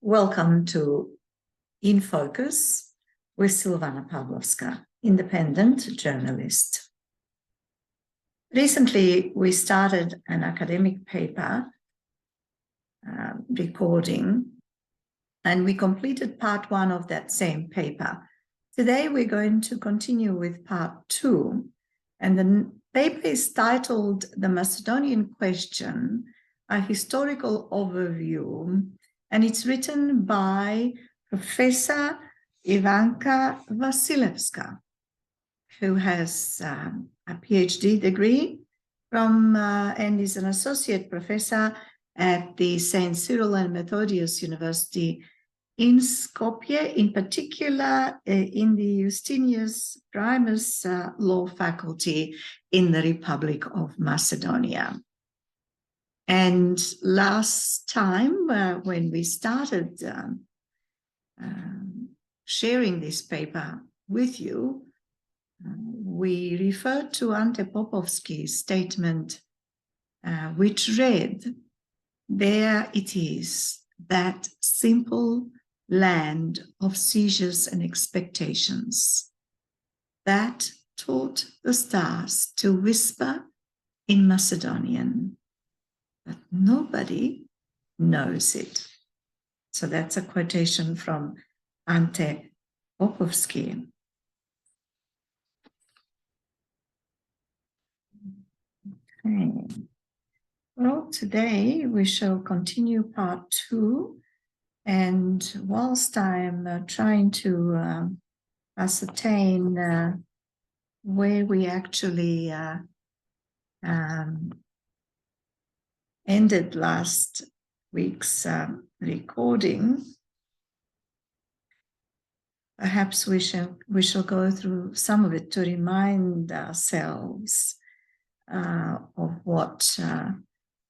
Welcome to In Focus with Silvana Pavlovska, independent journalist. Recently, we started an academic paper recording, and we completed part 1 of that same paper. Today, we're going to continue with part 2, and the paper is titled The Macedonian Question, a Historical Overview, and it's written by Professor Ivanka Vasilevska, who has a PhD degree from and is an associate professor at the St. Cyril and Methodius University in Skopje, in particular in the Justinius Primus Law Faculty in the Republic of Macedonia. And last time when we started sharing this paper with you, we referred to Ante Popovski's statement, which read, "There it is, that simple land of seizures and expectations, that taught the stars to whisper in Macedonian, but nobody knows it." So that's a quotation from Ante Popovski. Okay. Well, today we shall continue part 2, and whilst I'm trying to ascertain where we actually ended last week's recording, perhaps we shall go through some of it to remind ourselves of what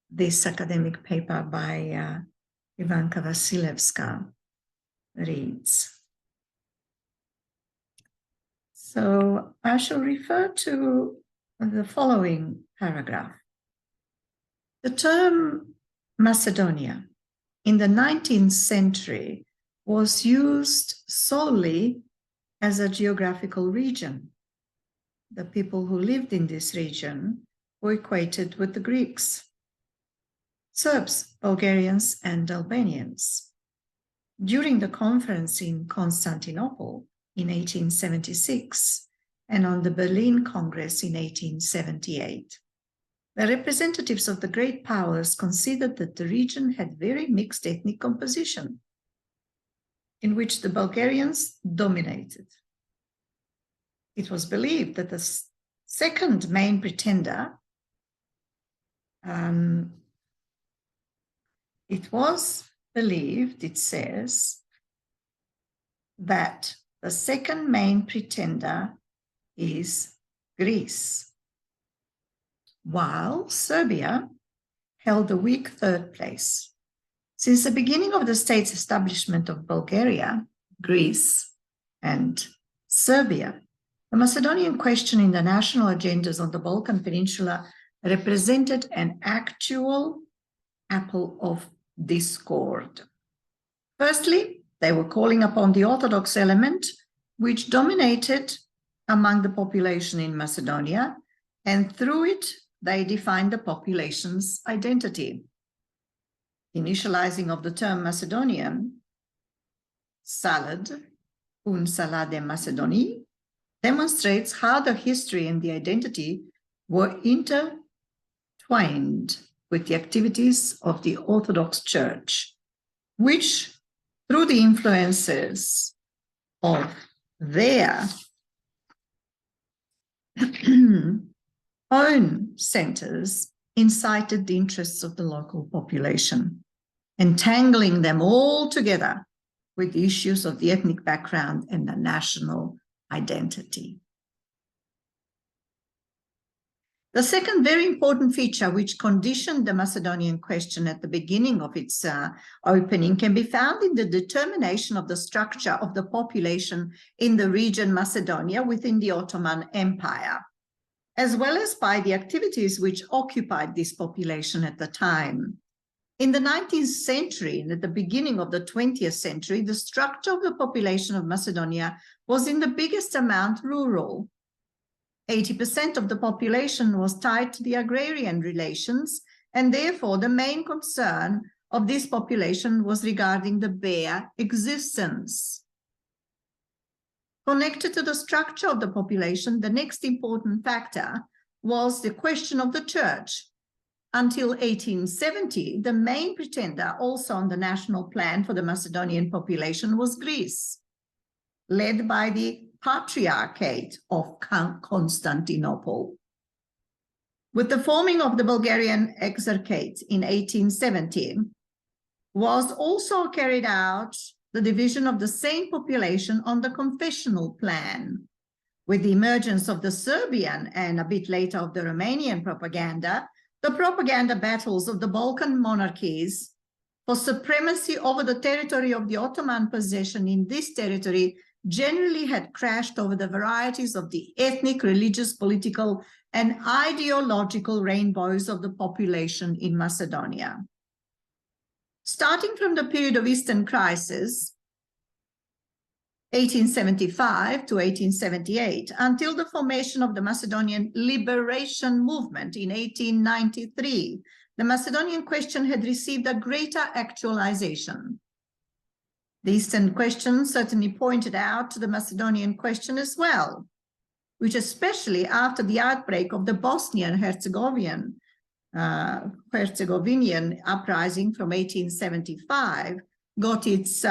this academic paper by Ivanka Vasilevska reads. So I shall refer to the following paragraph. The term Macedonia in the 19th century was used solely as a geographical region. The people who lived in this region were equated with the Greeks, Serbs, Bulgarians, and Albanians. During the conference in Constantinople in 1876 and on the Berlin Congress in 1878, the representatives of the great powers considered that the region had very mixed ethnic composition, in which the Bulgarians dominated. It was believed that the second main pretender, it says, that the second main pretender is Greece, while Serbia held a weak third place. Since the beginning of the state's establishment of Bulgaria, Greece, and Serbia, the Macedonian question in the national agendas on the Balkan Peninsula represented an actual apple of discord. Firstly, they were calling upon the Orthodox element, which dominated among the population in Macedonia, and through it, they defined the population's identity. Initializing of the term Macedonian, salad, un salad de Macedonie, demonstrates how the history and the identity were intertwined with the activities of the Orthodox Church, which, through the influences of their own centers, incited the interests of the local population, entangling them all together with the issues of the ethnic background and the national identity. The second very important feature which conditioned the Macedonian question at the beginning of its opening can be found in the determination of the structure of the population in the region Macedonia within the Ottoman Empire, as well as by the activities which occupied this population at the time. In the 19th century and at the beginning of the 20th century, the structure of the population of Macedonia was in the biggest amount rural. 80% of the population was tied to the agrarian relations, and therefore the main concern of this population was regarding the bare existence. Connected to the structure of the population, the next important factor was the question of the church. Until 1870, the main pretender also on the national plan for the Macedonian population was Greece, led by the Patriarchate of Constantinople. With the forming of the Bulgarian Exarchate in 1870, was also carried out the division of the same population on the confessional plan. With the emergence of the Serbian and a bit later of the Romanian propaganda, the propaganda battles of the Balkan monarchies for supremacy over the territory of the Ottoman possession in this territory generally had crashed over the varieties of the ethnic, religious, political, and ideological rainbows of the population in Macedonia. Starting from the period of Eastern Crisis, 1875 to 1878, until the formation of the Macedonian Liberation Movement in 1893, the Macedonian question had received a greater actualization. The Eastern question certainly pointed out to the Macedonian question as well, which especially after the outbreak of the Bosnian-Herzegovinian uprising from 1875 got its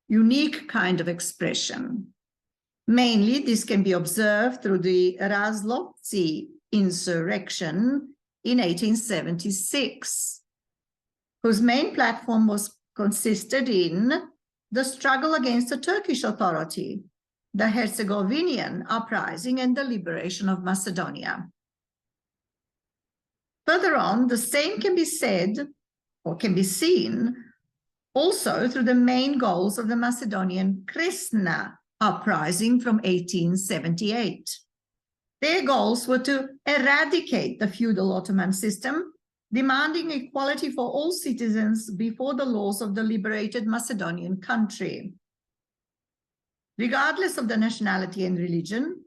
unique kind of expression. Mainly, this can be observed through the Razlovci insurrection in 1876, whose main platform consisted in the struggle against the Turkish authority, the Herzegovinian uprising, and the liberation of Macedonia. Further on, the same can be said or can be seen also through the main goals of the Macedonian Kresna uprising from 1878. Their goals were to eradicate the feudal Ottoman system, demanding equality for all citizens before the laws of the liberated Macedonian country. Regardless of the nationality and religion,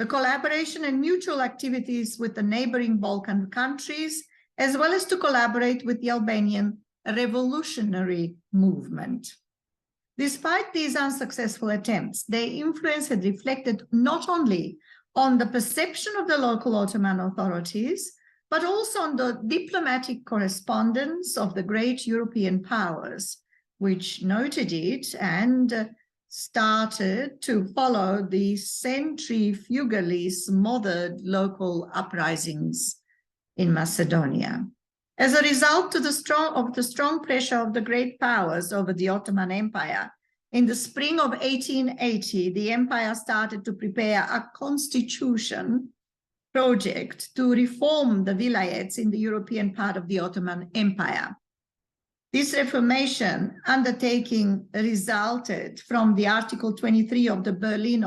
the collaboration and mutual activities with the neighboring Balkan countries, as well as to collaborate with the Albanian revolutionary movement. Despite these unsuccessful attempts, their influence had reflected not only on the perception of the local Ottoman authorities, but also on the diplomatic correspondence of the great European powers, which noted it and started to follow the centrifugally smothered local uprisings in Macedonia. As a result of the strong pressure of the great powers over the Ottoman Empire, in the spring of 1880, the empire started to prepare a constitution project to reform the vilayets in the European part of the Ottoman Empire. This reformation undertaking resulted from the Article 23 of the Berlin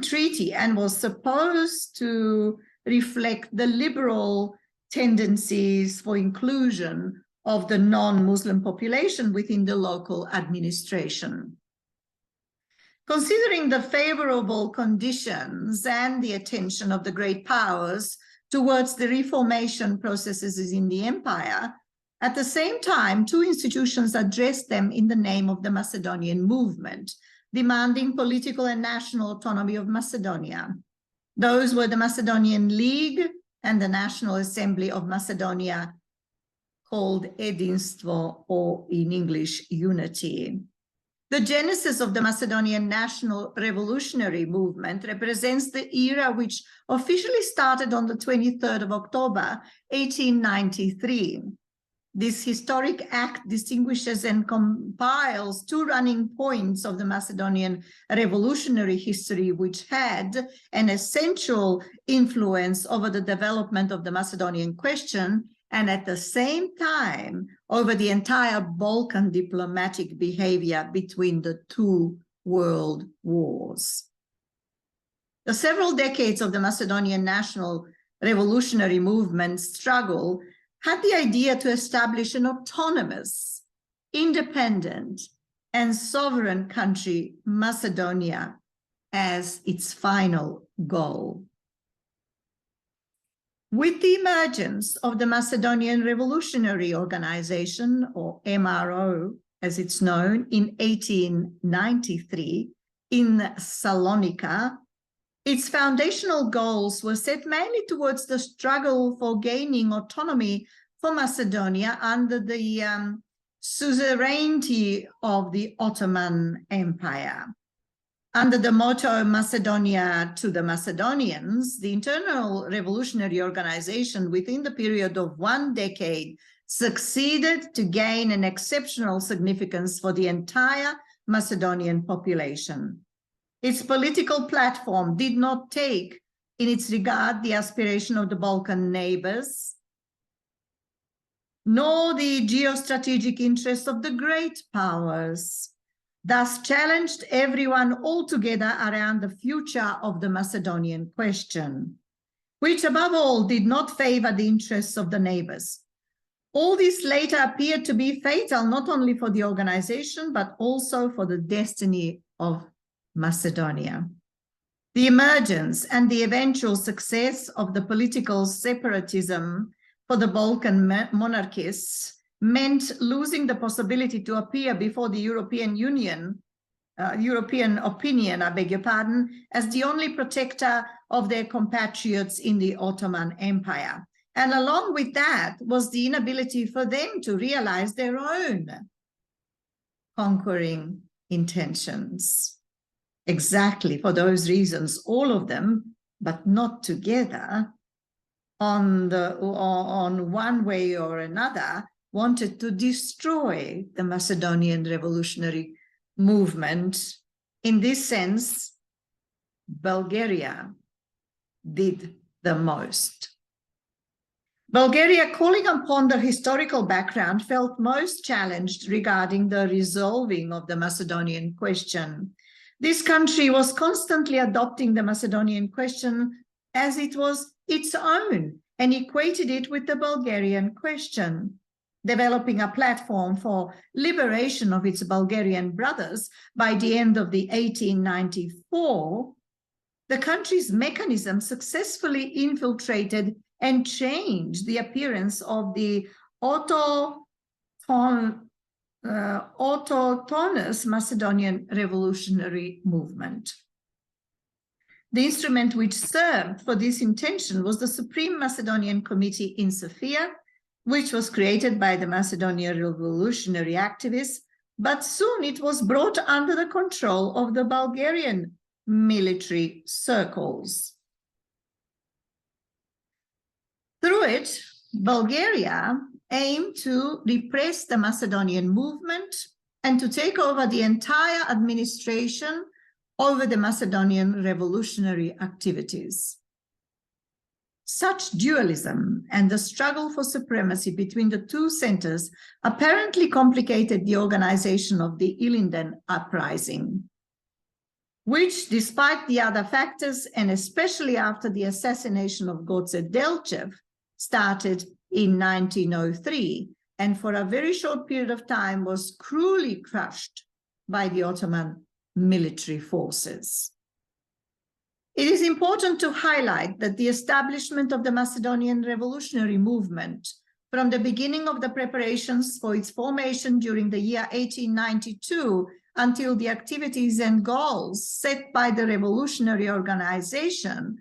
Treaty and was supposed to reflect the liberal tendencies for inclusion of the non-Muslim population within the local administration. Considering the favorable conditions and the attention of the great powers towards the reformation processes in the empire, at the same time, two institutions addressed them in the name of the Macedonian movement, demanding political and national autonomy of Macedonia. Those were the Macedonian League and the National Assembly of Macedonia, called Edinstvo, or in English, Unity. The genesis of the Macedonian National Revolutionary Movement represents the era which officially started on the 23rd of October, 1893. This historic act distinguishes and compiles two running points of the Macedonian revolutionary history, which had an essential influence over the development of the Macedonian question, and at the same time over the entire Balkan diplomatic behavior between the two world wars. The several decades of the Macedonian National revolutionary movement struggle had the idea to establish an autonomous, independent, and sovereign country, Macedonia, as its final goal. With the emergence of the Macedonian Revolutionary Organization, or MRO, as it's known, in 1893 in Salonika, its foundational goals were set mainly towards the struggle for gaining autonomy for Macedonia under the suzerainty of the Ottoman Empire. Under the motto Macedonia to the Macedonians, the internal revolutionary organization within the period of 1 decade succeeded to gain an exceptional significance for the entire Macedonian population. Its political platform did not take in its regard the aspiration of the Balkan neighbors, nor the geostrategic interests of the great powers, thus challenged everyone altogether around the future of the Macedonian question, which above all did not favor the interests of the neighbors. All this later appeared to be fatal not only for the organization, but also for the destiny of Macedonia. The emergence and the eventual success of the political separatism for the Balkan monarchists meant losing the possibility to appear before the European opinion, I beg your pardon, as the only protector of their compatriots in the Ottoman Empire. And along with that was the inability for them to realize their own conquering intentions. Exactly for those reasons, all of them, but not together, on one way or another, wanted to destroy the Macedonian revolutionary movement. In this sense, Bulgaria did the most. Bulgaria, calling upon the historical background, felt most challenged regarding the resolving of the Macedonian question. This country was constantly adopting the Macedonian question as it was its own and equated it with the Bulgarian question, developing a platform for liberation of its Bulgarian brothers. By the end of the 1894, the country's mechanism successfully infiltrated and changed the appearance of the autochthonous Macedonian revolutionary movement. The instrument which served for this intention was the Supreme Macedonian Committee in Sofia, which was created by the Macedonian revolutionary activists, but soon it was brought under the control of the Bulgarian military circles. Through it, Bulgaria aimed to repress the Macedonian movement and to take over the entire administration over the Macedonian revolutionary activities. Such dualism and the struggle for supremacy between the two centers apparently complicated the organization of the Ilinden uprising, which, despite the other factors, and especially after the assassination of Goce Delchev, started in 1903, and for a very short period of time was cruelly crushed by the Ottoman military forces. It is important to highlight that the establishment of the Macedonian revolutionary movement from the beginning of the preparations for its formation during the year 1892 until the activities and goals set by the revolutionary organization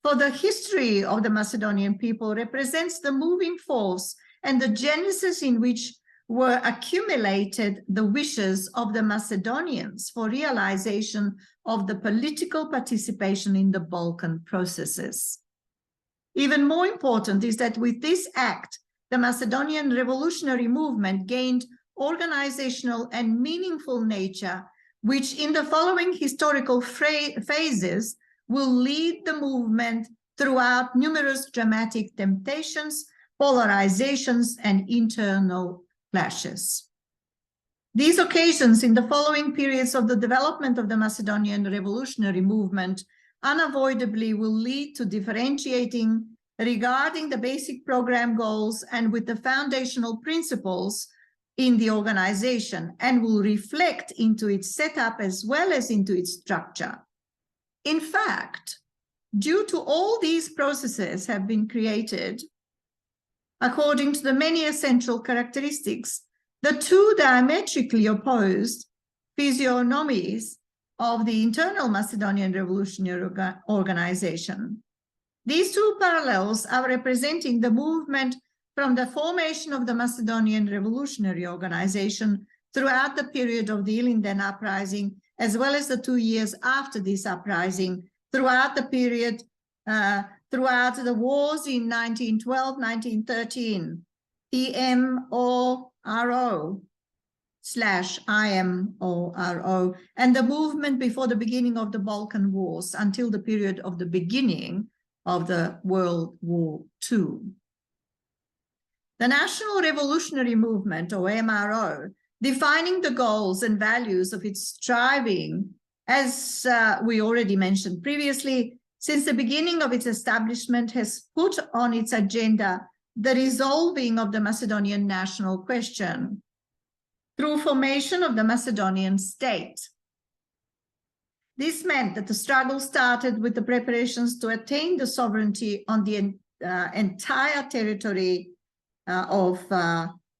for the history of the Macedonian people represents the moving force and the genesis in which were accumulated the wishes of the Macedonians for realization of the political participation in the Balkan processes. Even more important is that with this act, the Macedonian revolutionary movement gained organizational and meaningful nature, which in the following historical phases will lead the movement throughout numerous dramatic temptations, polarizations, and internal clashes. These occasions in the following periods of the development of the Macedonian revolutionary movement unavoidably will lead to differentiating regarding the basic program goals and with the foundational principles in the organization, and will reflect into its setup as well as into its structure. In fact, due to all these processes have been created, according to the many essential characteristics, the two diametrically opposed physiognomies of the internal Macedonian revolutionary organization. These two parallels are representing the movement from the formation of the Macedonian revolutionary organization throughout the period of the Ilinden uprising, as well as the 2 years after this uprising, throughout the period, throughout the wars in 1912-1913, EMORO/IMORO, and the movement before the beginning of the Balkan Wars until the period of the beginning of the World War II. The National Revolutionary Movement, or MRO, defining the goals and values of its striving, as we already mentioned previously, since the beginning of its establishment, has put on its agenda the resolving of the Macedonian national question through formation of the Macedonian state. This meant that the struggle started with the preparations to attain the sovereignty on the entire territory of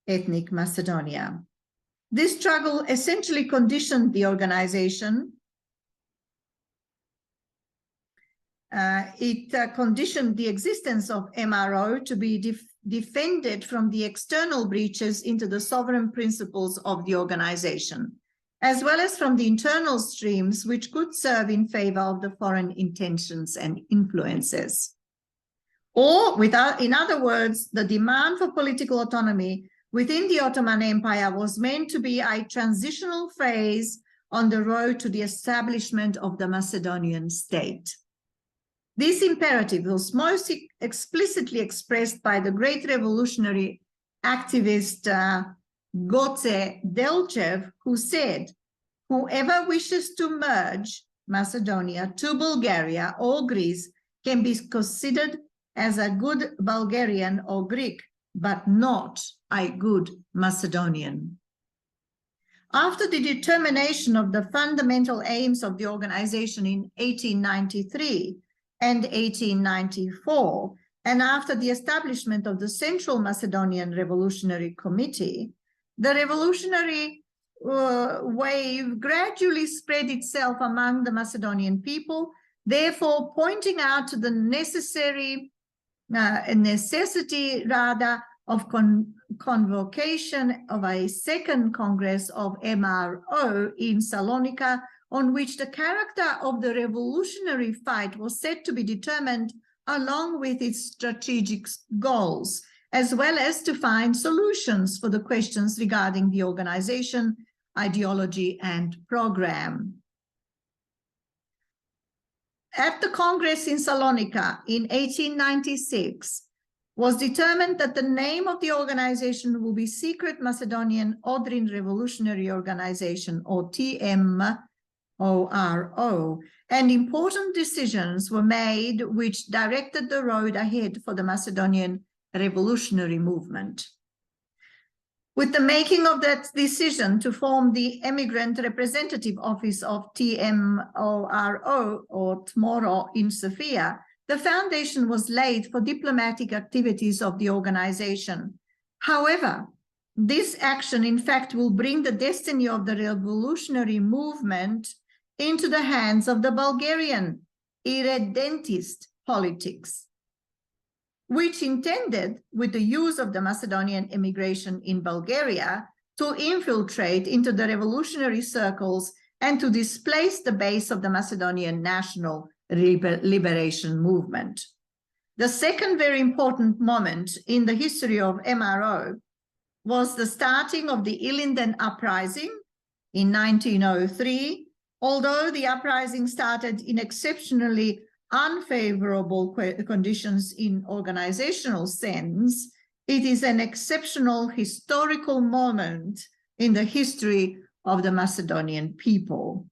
ethnic Macedonia. This struggle essentially conditioned the organization. It conditioned the existence of MRO to be defended from the external breaches into the sovereign principles of the organization, as well as from the internal streams which could serve in favor of the foreign intentions and influences. Or, in other words, the demand for political autonomy within the Ottoman Empire was meant to be a transitional phase on the road to the establishment of the Macedonian state. This imperative was most explicitly expressed by the great revolutionary activist Goce Delchev, who said, "Whoever wishes to merge Macedonia to Bulgaria or Greece can be considered as a good Bulgarian or Greek, but not a good Macedonian." After the determination of the fundamental aims of the organization in 1893 and 1894, and after the establishment of the Central Macedonian Revolutionary Committee, the revolutionary wave gradually spread itself among the Macedonian people, therefore pointing out to the necessity of convocation of a second Congress of MRO in Salonika, on which the character of the revolutionary fight was said to be determined along with its strategic goals, as well as to find solutions for the questions regarding the organization, ideology, and program. At the Congress in Salonika in 1896, was determined that the name of the organization will be Secret Macedonian Odrin Revolutionary Organization, or TMORO, and important decisions were made which directed the road ahead for the Macedonian revolutionary movement. With the making of that decision to form the Emigrant Representative Office of TMORO, or TMORO, in Sofia, the foundation was laid for diplomatic activities of the organization. However, this action, in fact, will bring the destiny of the revolutionary movement into the hands of the Bulgarian irredentist politics, which intended, with the use of the Macedonian immigration in Bulgaria, to infiltrate into the revolutionary circles and to displace the base of the Macedonian national liberation movement. The second very important moment in the history of MRO was the starting of the Ilinden uprising in 1903. Although the uprising started in exceptionally unfavorable conditions in organizational sense, it is an exceptional historical moment in the history of the Macedonian people.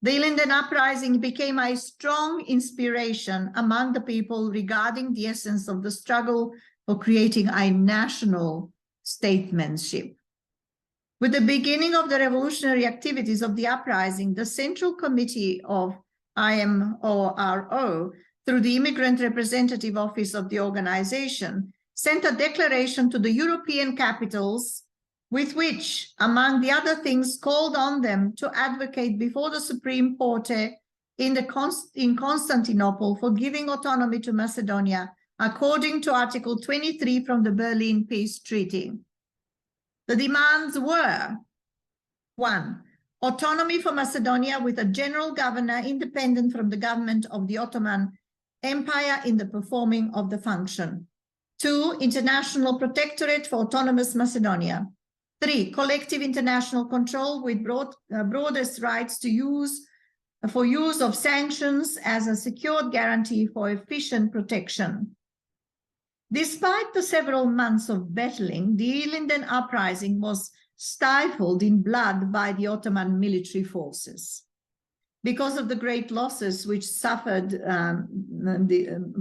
The Ilinden uprising became a strong inspiration among the people regarding the essence of the struggle for creating a national statesmanship. With the beginning of the revolutionary activities of the uprising, the Central Committee of IMORO, through the Immigrant Representative Office of the organization, sent a declaration to the European capitals with which, among the other things, called on them to advocate before the Supreme Porte in Constantinople for giving autonomy to Macedonia, according to Article 23 from the Berlin Peace Treaty. The demands were: 1. Autonomy for Macedonia with a general governor independent from the government of the Ottoman Empire in the performing of the function. 2. International protectorate for autonomous Macedonia. 3. Collective international control with broadest rights to use of sanctions as a secured guarantee for efficient protection. Despite the several months of battling, the Ilinden uprising was stifled in blood by the Ottoman military forces. Because of the great losses which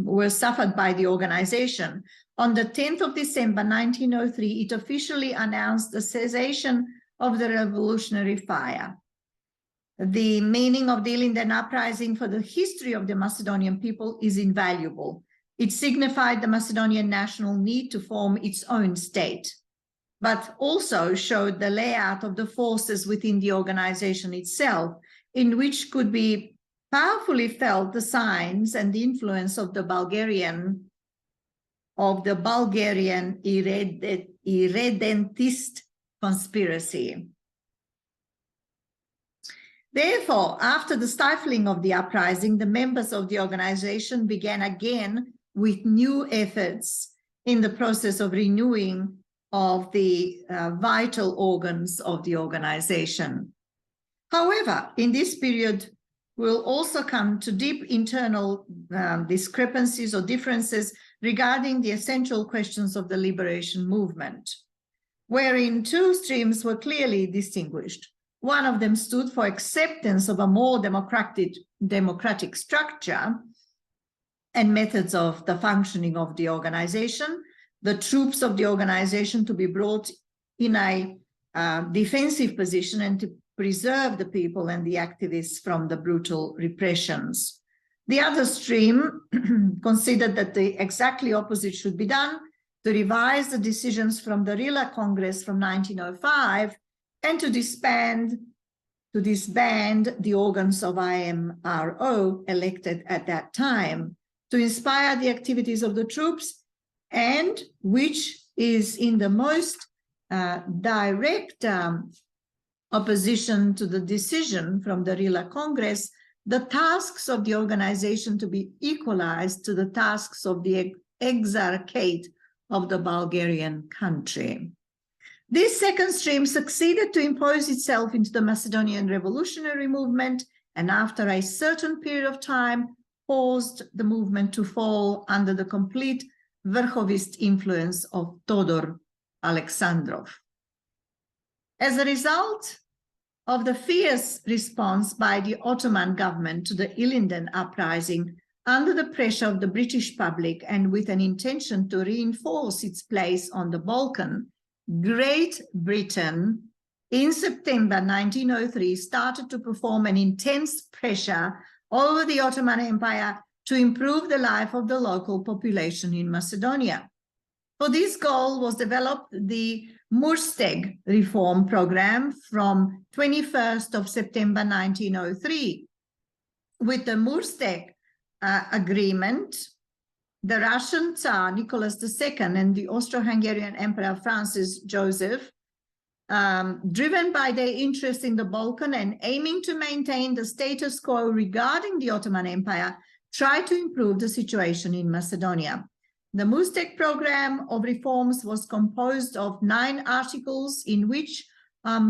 were suffered by the organization, on the 10th of December 1903, it officially announced the cessation of the revolutionary fire. The meaning of the Ilinden uprising for the history of the Macedonian people is invaluable. It signified the Macedonian national need to form its own state, but also showed the layout of the forces within the organization itself, in which could be powerfully felt the signs and the influence of the Bulgarian irredentist conspiracy. Therefore, after the stifling of the uprising, the members of the organization began again with new efforts in the process of renewing of the vital organs of the organization. However, in this period, we'll also come to deep internal discrepancies or differences regarding the essential questions of the liberation movement, wherein two streams were clearly distinguished. One of them stood for acceptance of a more democratic structure and methods of the functioning of the organization, the troops of the organization to be brought in a defensive position and to preserve the people and the activists from the brutal repressions. The other stream considered that the exactly opposite should be done, to revise the decisions from the Rila Congress from 1905 and to disband the organs of IMRO elected at that time, to inspire the activities of the troops, and which is in the most direct opposition to the decision from the Rila Congress, the tasks of the organization to be equalized to the tasks of the exarchate of the Bulgarian country. This second stream succeeded to impose itself into the Macedonian revolutionary movement, and after a certain period of time, caused the movement to fall under the complete Verkhovist influence of Todor Alexandrov. As a result of the fierce response by the Ottoman government to the Ilinden uprising, under the pressure of the British public and with an intention to reinforce its place on the Balkan, Great Britain in September 1903 started to perform an intense pressure over the Ottoman Empire to improve the life of the local population in Macedonia. For this goal was developed the Mursteg reform program from 21st of September 1903. With the Mursteg agreement, the Russian Tsar Nicholas II and the Austro-Hungarian Emperor Francis Joseph, driven by their interest in the Balkan and aiming to maintain the status quo regarding the Ottoman Empire, tried to improve the situation in Macedonia. The Mursteg program of reforms was composed of 9 articles in which, with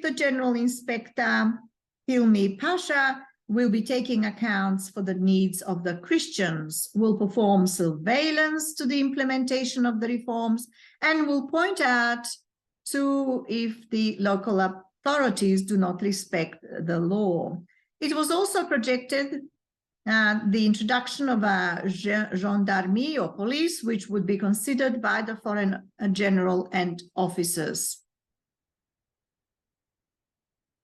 the General Inspector Hilmi Pasha, will be taking accounts for the needs of the Christians, will perform surveillance to the implementation of the reforms, and will point out 2, if the local authorities do not respect the law. It was also projected the introduction of a gendarmerie or police, which would be considered by the foreign general and officers.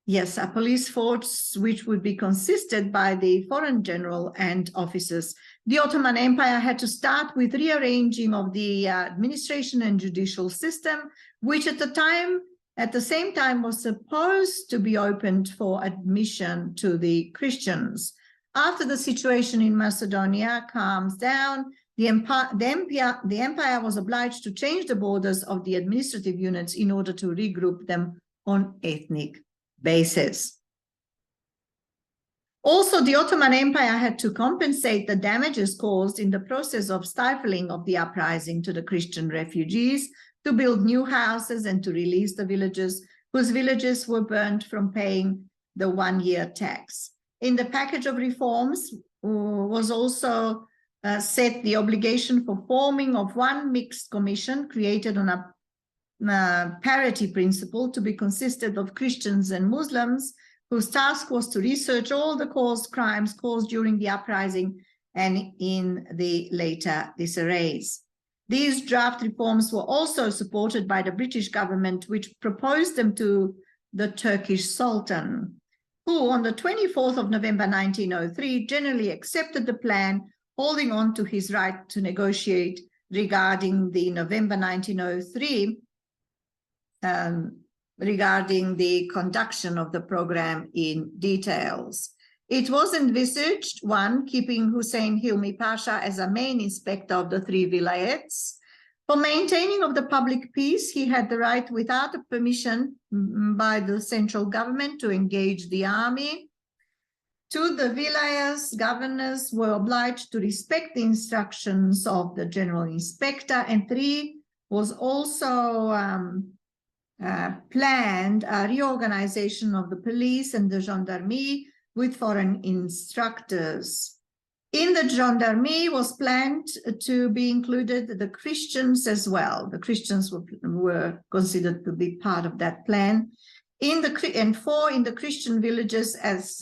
Yes, a police force which would be consisted by the foreign general and officers. The Ottoman Empire had to start with rearranging of the administration and judicial system, which at the same time was supposed to be opened for admission to the Christians. After the situation in Macedonia calms down, the empire was obliged to change the borders of the administrative units in order to regroup them on ethnic basis. Also, the Ottoman Empire had to compensate the damages caused in the process of stifling of the uprising to the Christian refugees, to build new houses and to release the villagers whose villages were burned from paying the one-year tax. In the package of reforms was also set the obligation for forming of one mixed commission created on a parity principle to be consisted of Christians and Muslims, whose task was to research all the crimes caused during the uprising and in the later disarrays. These draft reforms were also supported by the British government, which proposed them to the Turkish Sultan, who on the 24th of November 1903 generally accepted the plan, holding on to his right to negotiate regarding the November 1903 regarding the conduction of the program in details. It was envisaged, 1, keeping Hussein Hilmi Pasha as a main inspector of the 3 vilayets. For maintaining of the public peace, he had the right, without a permission by the central government, to engage the army. 2, the vilayets governors were obliged to respect the instructions of the general inspector. And 3, was also planned a reorganization of the police and the gendarmerie with foreign instructors. In the gendarmerie was planned to be included the Christians as well. The Christians were considered to be part of that plan. In the Christian villages, as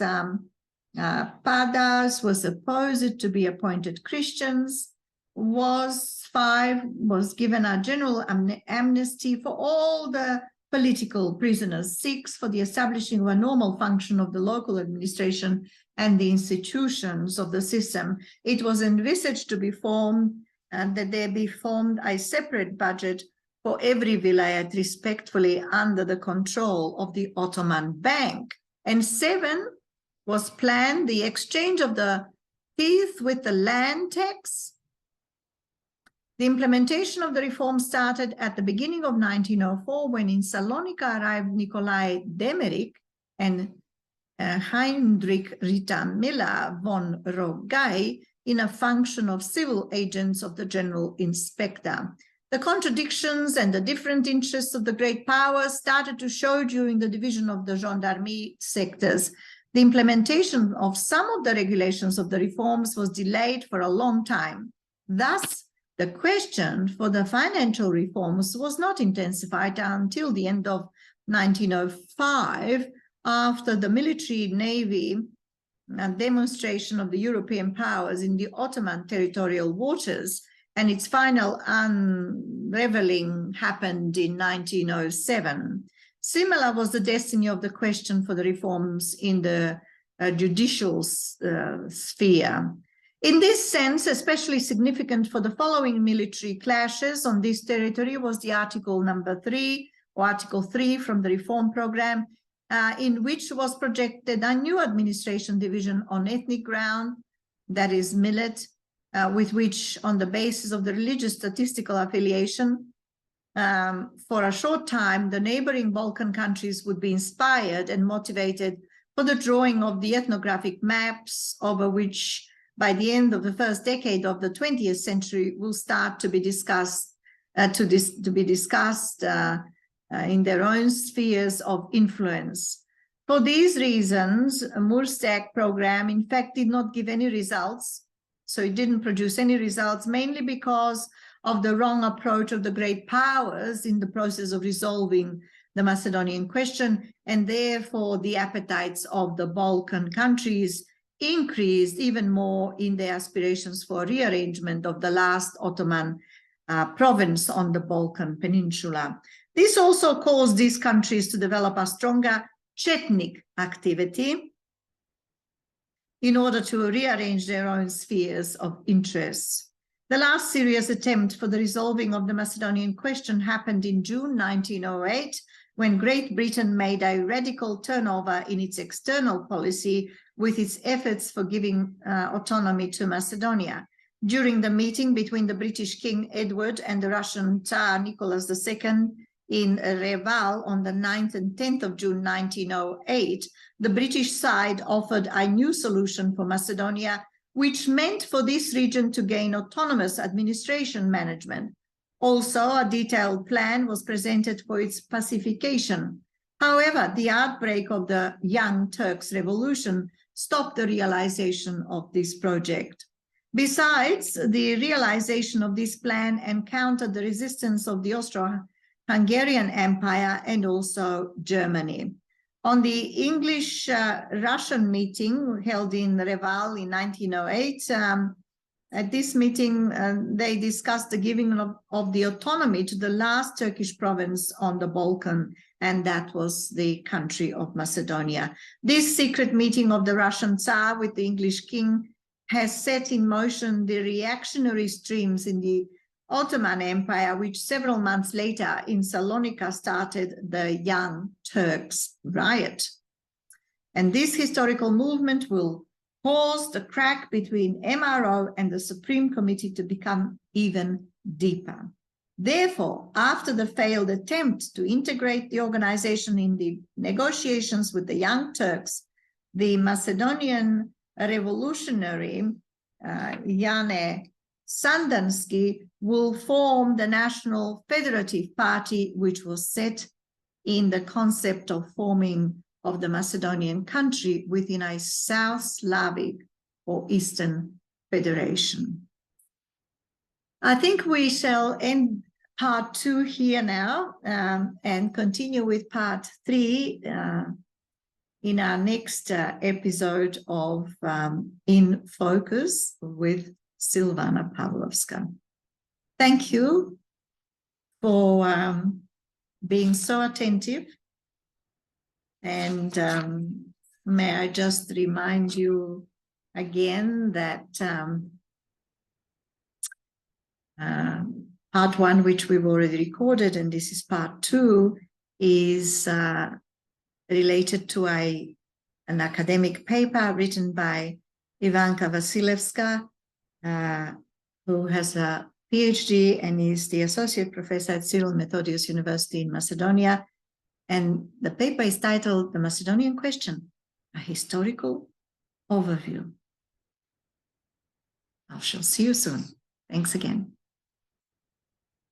Padas was supposed to be appointed Christians, 5 was given a general amnesty for all the political prisoners. 6, for the establishing of a normal function of the local administration and the institutions of the system. It was envisaged to be formed and that there be formed a separate budget for every vilayet respectfully under the control of the Ottoman Bank. And 7 was planned the exchange of the teeth with the land tax. The implementation of the reform started at the beginning of 1904 when in Salonika arrived Nikolai Demerik and Heinrich Rita Miller von Rogai in a function of civil agents of the general inspector. The contradictions and the different interests of the great powers started to show during the division of the gendarmerie sectors. The implementation of some of the regulations of the reforms was delayed for a long time. Thus, the question for the financial reforms was not intensified until the end of 1905, after the military navy demonstration of the European powers in the Ottoman territorial waters, and its final unraveling happened in 1907. Similar was the destiny of the question for the reforms in the judicial sphere. In this sense, especially significant for the following military clashes on this territory was the Article 3 from the reform program, in which was projected a new administration division on ethnic ground, that is millet, with which, on the basis of the religious statistical affiliation, for a short time, the neighboring Balkan countries would be inspired and motivated for the drawing of the ethnographic maps, over which by the end of the first decade of the 20th century will start to be discussed in their own spheres of influence. For these reasons, a Murstek program, in fact, did not give any results. So it didn't produce any results, mainly because of the wrong approach of the great powers in the process of resolving the Macedonian question, and therefore the appetites of the Balkan countries increased even more in their aspirations for rearrangement of the last Ottoman province on the Balkan Peninsula. This also caused these countries to develop a stronger Chetnik activity in order to rearrange their own spheres of interests. The last serious attempt for the resolving of the Macedonian question happened in June 1908, when Great Britain made a radical turnover in its external policy with its efforts for giving autonomy to Macedonia. During the meeting between the British King Edward and the Russian Tsar Nicholas II in Reval on the 9th and 10th of June 1908, the British side offered a new solution for Macedonia, which meant for this region to gain autonomous administration management. Also, a detailed plan was presented for its pacification. However, the outbreak of the Young Turks Revolution stopped the realization of this project. Besides, the realization of this plan encountered the resistance of the Austro-Hungarian Empire and also Germany. On the English-Russian meeting held in Reval in 1908, at this meeting, they discussed the giving of the autonomy to the last Turkish province on the Balkan, and that was the country of Macedonia. This secret meeting of the Russian Tsar with the English king has set in motion the reactionary streams in the Ottoman Empire, which several months later in Salonika started the Young Turks riot. And this historical movement will cause the crack between MRO and the Supreme Committee to become even deeper. Therefore, after the failed attempt to integrate the organization in the negotiations with the Young Turks, the Macedonian revolutionary Jane Sandanski will form the National Federative Party, which was set in the concept of forming of the Macedonian country within a South Slavic or Eastern Federation. I think we shall end part 2 here now and continue with part 3 in our next episode of In Focus with Silvana Pavlovska. Thank you for being so attentive. And may I just remind you again that part 1, which we've already recorded, and this is part 2, is related to an academic paper written by Ivanka Vasilevska, who has a PhD and is the associate professor at Cyril Methodius University in Macedonia. And the paper is titled The Macedonian Question, a Historical Overview. I shall see you soon. Thanks again.